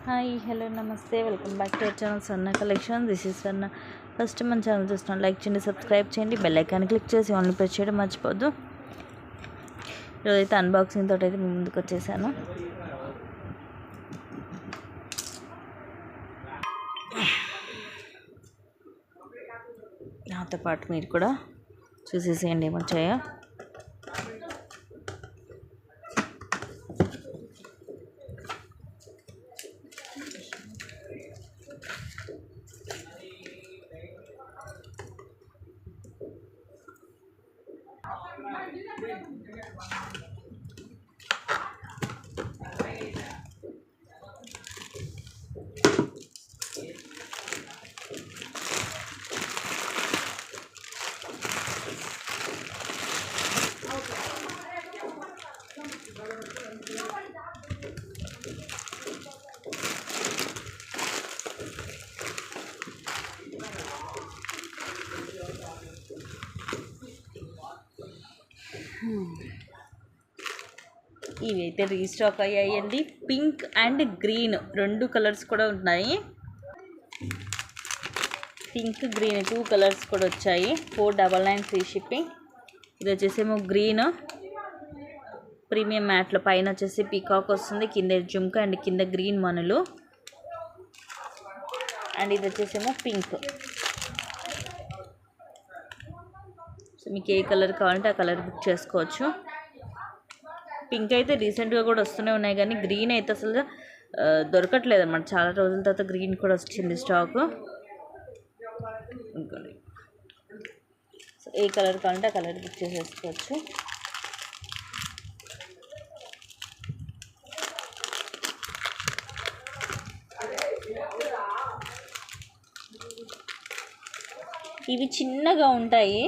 Hi hello నమస్తే welcome back to our channel సన్న collection. This is సన్న. First మన ఛానల్ చూస్తున్నాను, లైక్ చేయండి, సబ్స్క్రైబ్ చేయండి, బెల్ ఐకాన్ క్లిక్ చేసి ఆన్లీ ప్రెస్ చేయడం మర్చిపోద్దు. ఈరోజైతే అన్బాక్సింగ్ తోటి అయితే ముందుకు వచ్చేసాను. నాతో పాటు మీరు కూడా చూసేసేయండి ఏమొచ్చాయో. ఇవి అయితే రీస్టాక్ అయ్యాయండి. పింక్ అండ్ గ్రీన్ రెండు కలర్స్ కూడా ఉన్నాయి. పింక్ గ్రీన్ 2 కలర్స్ కూడా వచ్చాయి. 499 ఫ్రీ షిప్పింగ్. ఇది వచ్చేసేమో గ్రీన్ ప్రీమియం మ్యాట్లో, పైన వచ్చేసి పీకాక్ వస్తుంది, కింద జుంక అండ్ కింద గ్రీన్ మనులు. అండ్ ఇది వచ్చేసేమో పింక్. సో మీకు ఏ కలర్ కావాలంటే ఆ కలర్ బుక్ చేసుకోవచ్చు. పింక్ అయితే రీసెంట్గా కూడా వస్తూనే ఉన్నాయి, కానీ గ్రీన్ అయితే అసలు దొరకట్లేదు అన్నమాట. చాలా రోజుల తర్వాత గ్రీన్ కూడా వచ్చింది స్టాక్. సో ఏ కలర్ కావాలంటే ఆ కలర్ బుక్ చేసేసుకోవచ్చు. ఇవి చిన్నగా ఉంటాయి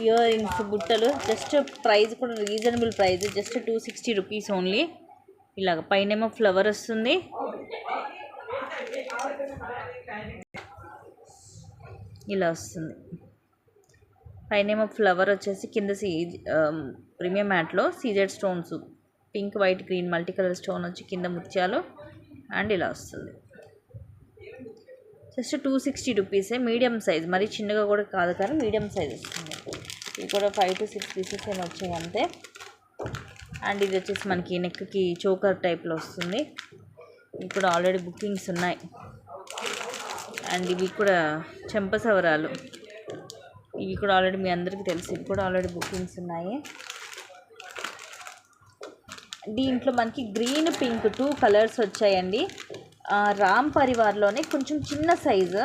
ఇయర్ రింగ్స్, బుట్టలు. జస్ట్ ప్రైస్ కూడా reasonable price, just 260 rupees only. ఇలాగ పైనేమో ఫ్లవర్ వస్తుంది, ఇలా వస్తుంది. పైనేమో ఫ్లవర్ వచ్చేసి కింద ప్రీమియం మ్యాట్లో CZ stones, pink white green multi colour stone వచ్చి కింద ముత్యాలు అండ్ ఇలా వస్తుంది. జస్ట్ 260 రూపీసే. మీడియం సైజ్, మరీ చిన్నగా కూడా కాదు, కానీ మీడియం సైజ్ వస్తుంది. ఇది కూడా 5 to 6 పీసెస్ ఏమి వచ్చాయి అంతే. అండ్ ఇది వచ్చేసి మనకి నెక్కి చోకర్ టైప్లో వస్తుంది. ఇవి కూడా ఆల్రెడీ బుకింగ్స్ ఉన్నాయి. అండ్ ఇవి కూడా చెంపసవరాలు, ఇవి కూడా ఆల్రెడీ మీ అందరికీ తెలుసు, ఇవి కూడా ఆల్రెడీ బుకింగ్స్ ఉన్నాయి. దీంట్లో మనకి గ్రీన్ పింక్ 2 కలర్స్ వచ్చాయండి. రామ్ పరివార్లోనే కొంచెం చిన్న సైజు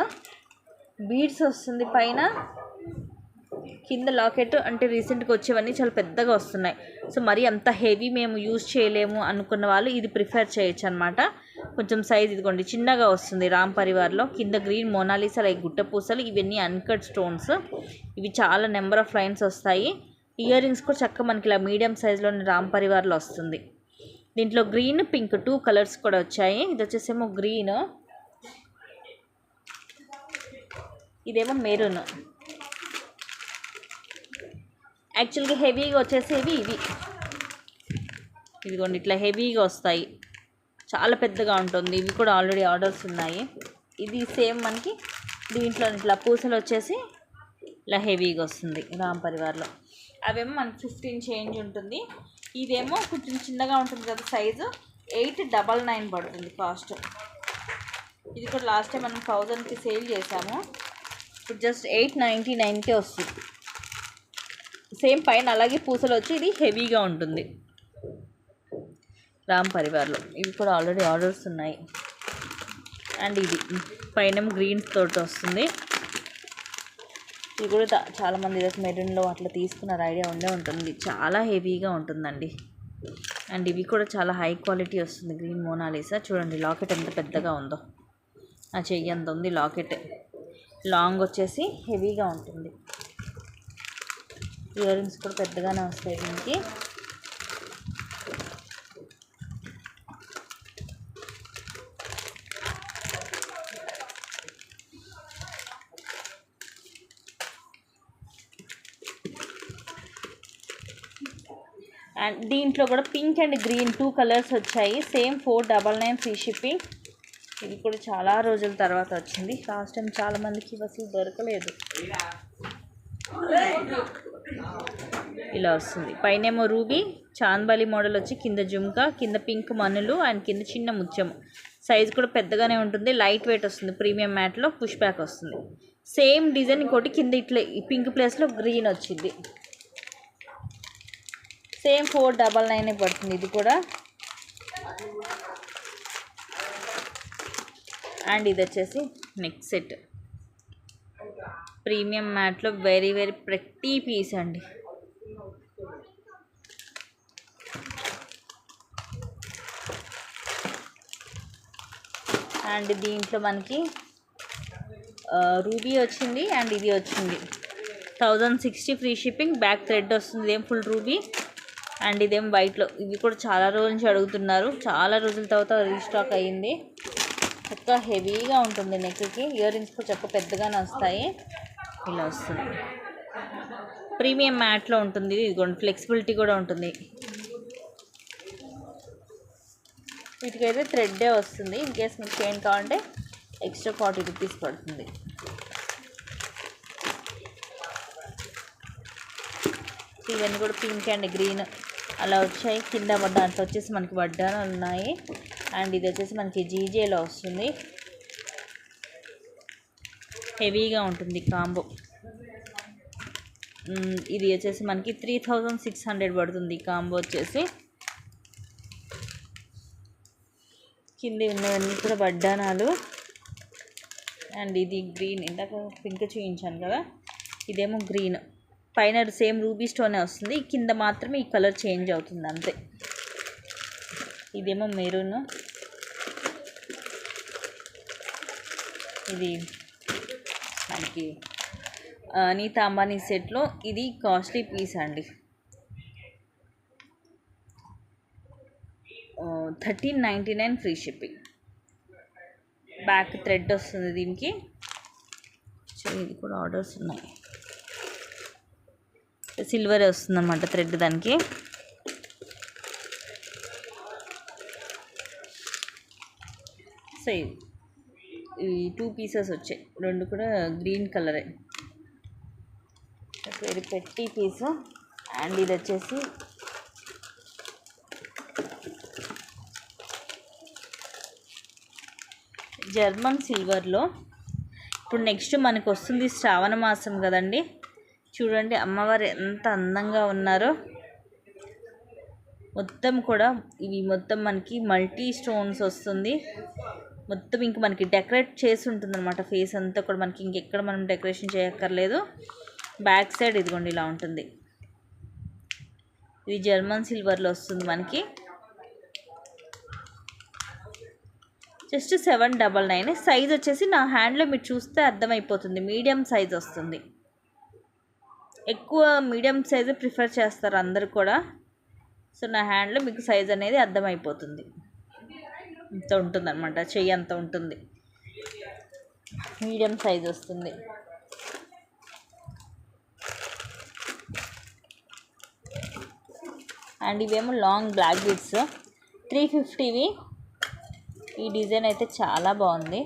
బీడ్స్ వస్తుంది, పైన కింద లాకెట్. అంటే రీసెంట్గా వచ్చేవన్నీ చాలా పెద్దగా వస్తున్నాయి. సో మరి అంత హెవీ మేము యూజ్ చేయలేము అనుకున్న వాళ్ళు ఇది ప్రిఫర్ చేయొచ్చు అనమాట. కొంచెం సైజ్ ఇదిగోండి చిన్నగా వస్తుంది రామ్ పరివార్లో. కింద గ్రీన్ మోనాలిసా లైక్ గుట్ట పూసలు, ఇవన్నీ అన్కట్ స్టోన్స్. ఇవి చాలా నెంబర్ ఆఫ్ లైన్స్ వస్తాయి. ఇయర్ రింగ్స్ కూడా చక్కగా మనకి ఇలా మీడియం సైజులోని రామ్ పరివార్లో వస్తుంది. దీంట్లో గ్రీన్ పింక్ 2 కలర్స్ కూడా వచ్చాయి. ఇది వచ్చేసేమో గ్రీన్, ఇదేమో మెరూన్. యాక్చువల్గా హెవీగా వచ్చేసేవి ఇవి, ఇదిగోండి ఇట్లా హెవీగా వస్తాయి, చాలా పెద్దగా ఉంటుంది. ఇవి కూడా ఆల్రెడీ ఆర్డర్స్ ఉన్నాయి. ఇది సేమ్ మనకి దీంట్లో ఇట్లా పూసలు వచ్చేసి ఇలా హెవీగా వస్తుంది రామ్ పరివార్లో. అవేమో మనకి 15 చేంజ్ ఉంటుంది. ఇదేమో కొంచెం చిన్నగా ఉంటుంది కదా సైజు, 899 పడుతుంది కాస్ట్. ఇది కూడా లాస్ట్ టైం మనం 1000కి సేల్ చేసాము, ఇప్పుడు జస్ట్ 899కే వస్తుంది. సేమ్ పైన అలాగే పూసలు వచ్చి ఇది హెవీగా ఉంటుంది రామ్ పరివార్లో. ఇవి కూడా ఆల్రెడీ ఆర్డర్స్ ఉన్నాయి. అండ్ ఇది పైన గ్రీన్ తోటి వస్తుంది. ఇది కూడా చాలామంది ఈరోజు మెరూన్లో అట్లా తీసుకున్నారు, ఐడియా ఉండే ఉంటుంది. చాలా హెవీగా ఉంటుందండి. అండ్ ఇవి కూడా చాలా హై క్వాలిటీ వస్తుంది. గ్రీన్ మోనాలిసా చూడండి, లాకెట్ ఎంత పెద్దగా ఉందో, ఆ చెయ్యి అంత ఉంది లాకెట్. లాంగ్ వచ్చేసి హెవీగా ఉంటుంది. ఇయర్ రింగ్స్ కూడా పెద్దగానే వస్తాయి దీనికి. అండ్ దీంట్లో కూడా పింక్ అండ్ గ్రీన్ 2 కలర్స్ వచ్చాయి. Same 499 free shipping. ఇది కూడా చాలా రోజుల తర్వాత వచ్చింది. లాస్ట్ టైం చాలామందికి అసలు దొరకలేదు. ఇలా వస్తుంది. పైనేమో రూబీ చాంద్బాలి మోడల్ వచ్చి కింద జుమ్కా, కింద పింక్ మనులు అండ్ కింద చిన్న ముత్యం. సైజ్ కూడా పెద్దగానే ఉంటుంది. లైట్ వెయిట్ వస్తుంది. ప్రీమియం మ్యాట్లో పుష్ బ్యాక్ వస్తుంది. సేమ్ డిజైన్ ఇంకోటి కింద ఇట్లా పింక్ ప్లేస్లో గ్రీన్ వచ్చింది. సేమ్ 499 పడుతుంది ఇది కూడా. అండ్ ఇది వచ్చేసి నెక్ సెట్ ప్రీమియం మ్యాట్లో వెరీ వెరీ ప్రెట్టి పీస్ అండి. అండ్ దీంట్లో మనకి రూబీ వచ్చింది అండ్ ఇది వచ్చింది. 1060 ఫ్రీ షిప్పింగ్. బ్యాక్ థ్రెడ్ వస్తుంది. ఇదేం ఫుల్ రూబీ అండ్ ఇదేం వైట్లో. ఇవి కూడా చాలా రోజుల నుంచి అడుగుతున్నారు. చాలా రోజుల తర్వాత రీస్టాక్ అయ్యింది. చక్క హెవీగా ఉంటుంది. నెక్కి ఇయర్ రింగ్స్ కూడా చక్క పెద్దగానే వస్తాయి. ఇలా వస్తుంది. ప్రీమియం మ్యాట్లో ఉంటుంది. ఇదిగోండి ఫ్లెక్సిబిలిటీ కూడా ఉంటుంది. వీటికైతే థ్రెడ్డే వస్తుంది. ఇన్ కేస్ మీకు చైన్ కావాలంటే ఎక్స్ట్రా 40 రూపీస్ పడుతుంది. ఇవన్నీ కూడా పింక్ అండ్ గ్రీన్ అలా వచ్చాయి. కింద దాంట్లో వచ్చేసి మనకి వడ్డానాలు ఉన్నాయి. అండ్ ఇది వచ్చేసి మనకి జీజేలో వస్తుంది. హెవీగా ఉంటుంది కాంబో. ఇది వచ్చేసి మనకి 3600 పడుతుంది కాంబో వచ్చేసి. కింద ఉన్నవన్నీ కూడా వడ్డానాలు. అండ్ ఇది గ్రీన్, ఇందాక పింక్ చూపించాను కదా, ఇదేమో గ్రీన్. పైన సేమ్ రూబీ స్టోనే వస్తుంది. కింద మాత్రమే ఈ కలర్ చేంజ్ అవుతుంది అంతే. ఇదేమో మెరూన్. ఇది మనకి నీతా అంబానీ సెట్లో ఇది కాస్ట్లీ పీస్ అండి. 1399 ఫ్రీ షిప్పింగ్. బ్యాక్ థ్రెడ్ వస్తుంది దీనికి. సో ఇది కూడా ఆర్డర్స్ ఉన్నాయి. సిల్వర్ వస్తుంది అన్నమాట థ్రెడ్ దానికి. సో ఈ 2 పీసెస్ వచ్చాయి. 2 కూడా గ్రీన్ కలరే. వెరీ పెట్టి పీస్. అండ్ ఇది వచ్చేసి జర్మన్ సిల్వర్లో. ఇప్పుడు నెక్స్ట్ మనకు వస్తుంది శ్రావణ మాసం కదండి. చూడండి అమ్మవారు ఎంత అందంగా ఉన్నారో. మొత్తం కూడా ఇవి మొత్తం మనకి మల్టీ స్టోన్స్ వస్తుంది. మొత్తం ఇంక మనకి డెకరేట్ చేసి ఉంటుంది అనమాట. ఫేస్ అంతా కూడా మనకి ఇంకెక్కడ మనం డెకరేషన్ చేయక్కర్లేదు. బ్యాక్ సైడ్ ఇదిగోండి ఇలా ఉంటుంది. ఇది జర్మన్ సిల్వర్లో వస్తుంది మనకి. జస్ట్ 799. సైజ్ వచ్చేసి నా హ్యాండ్లో మీరు చూస్తే అర్థమైపోతుంది. మీడియం సైజ్ వస్తుంది. ఎక్కువ మీడియం సైజే ప్రిఫర్ చేస్తారు అందరు కూడా. సో నా హ్యాండ్లో మీకు సైజ్ అనేది అర్థమైపోతుంది. ఇంత ఉంటుంది అనమాట. చెయ్యి అంత ఉంటుంది. మీడియం సైజ్ వస్తుంది. అండ్ ఇవేమో లాంగ్ బ్లాక్ బీడ్స్ 350వి. ఈ డిజైన్ అయితే చాలా బాగుంది.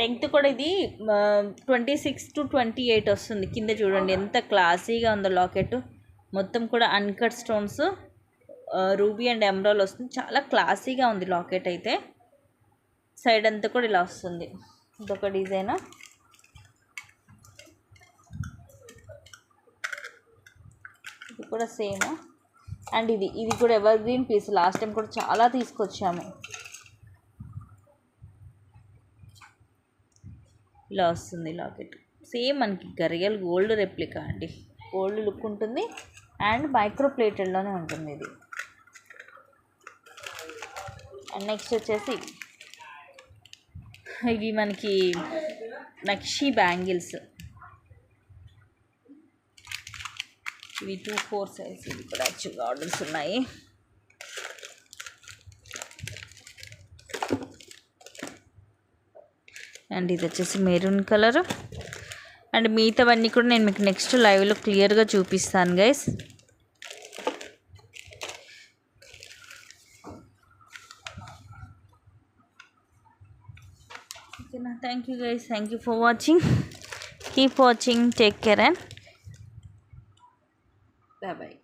లెంగ్త్ కూడా ఇది 26 to 28 వస్తుంది. కింద చూడండి ఎంత క్లాసీగా ఉందో లాకెట్. మొత్తం కూడా uncut stones, ruby and emerald వస్తుంది. చాలా క్లాసీగా ఉంది లాకెట్ అయితే. సైడ్ అంతా కూడా ఇలా వస్తుంది. ఇదొక డిజైన్. ఇది కూడా సేమ్. అండ్ ఇది కూడా ever green peas. Last time కూడా చాలా తీసుకొచ్చాము. ఇలా వస్తుంది లాకెట్. సేమ్ మనకి గరియల్ గోల్డ్ రెప్లికా అండి. గోల్డ్ లుక్ ఉంటుంది అండ్ మైక్రో ప్లేటెడ్లోనే ఉంటుంది ఇది. అండ్ నెక్స్ట్ వచ్చేసి ఇవి మనకి నక్షి బ్యాంగిల్స్. ఇవి 2-4 సైజ్. ఇవి కూడా యాక్చువల్గా ఆర్డర్స్ ఉన్నాయి. అండ్ ఇది వచ్చేసి మెరూన్ కలర్. అండ్ మిగతావన్నీ కూడా నేను మీకు నెక్స్ట్ లైవ్లో క్లియర్గా చూపిస్తాను గైస్. ఓకేనా, thank you guys, thank you for watching. Keep watching, take care and bye bye.